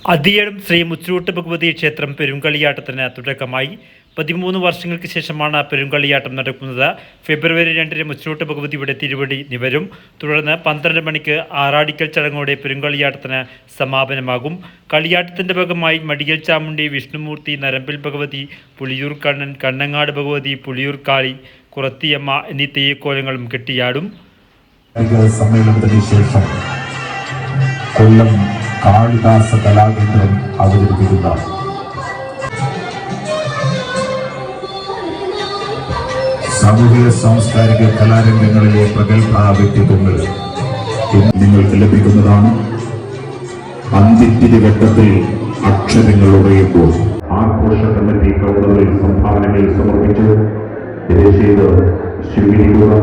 അതിയടം ശ്രീ മുച്ചൂട്ട് ഭഗവതി ക്ഷേത്രം പെരുങ്കളിയാട്ടത്തിന് തുടക്കമായി. 13 വർഷങ്ങൾക്ക് ശേഷമാണ് പെരുങ്കളിയാട്ടം നടക്കുന്നത്. ഫെബ്രുവരി 2 മുച്ചൂട്ട് ഭഗവതിയുടെ തിരുവടി നിവരും. തുടർന്ന് 12 മണിക്ക് ആറാടിക്കൽ ചടങ്ങോടെ പെരുങ്കളിയാട്ടത്തിന് സമാപനമാകും. കളിയാട്ടത്തിന്റെ ഭാഗമായി മടിയൽ ചാമുണ്ടി, വിഷ്ണുമൂർത്തി, നരമ്പിൽ ഭഗവതി, പുലിയൂർ കണ്ണൻ, കണ്ണങ്ങാട് ഭഗവതി, പുലിയൂർ കാളി, കുറത്തിയമ്മ എന്നീ തെയ്യക്കോലങ്ങളും കെട്ടിയാടും. സമ്മേളനത്തിന് ശേഷം കൊല്ലം കാളിദാസ കലാകേന്ദ്രം അവതരിപ്പിക്കുന്ന സാമൂഹിക സാംസ്കാരിക കലാരംഗങ്ങളിലെ പ്രഗത്ഭ വ്യക്തിത്വങ്ങൾ നിങ്ങൾക്ക് ലഭിക്കുന്നതാണ്. അന്തിത്തിരി ഘട്ടത്തിൽ അക്ഷരങ്ങൾ ഉറയുമ്പോൾ ആഘോഷ കമ്മിറ്റി കൗണ്ടറിൽ സംഭാവനകൾ സമർപ്പിച്ചു. രസീത് സ്വീകരിക്കുക.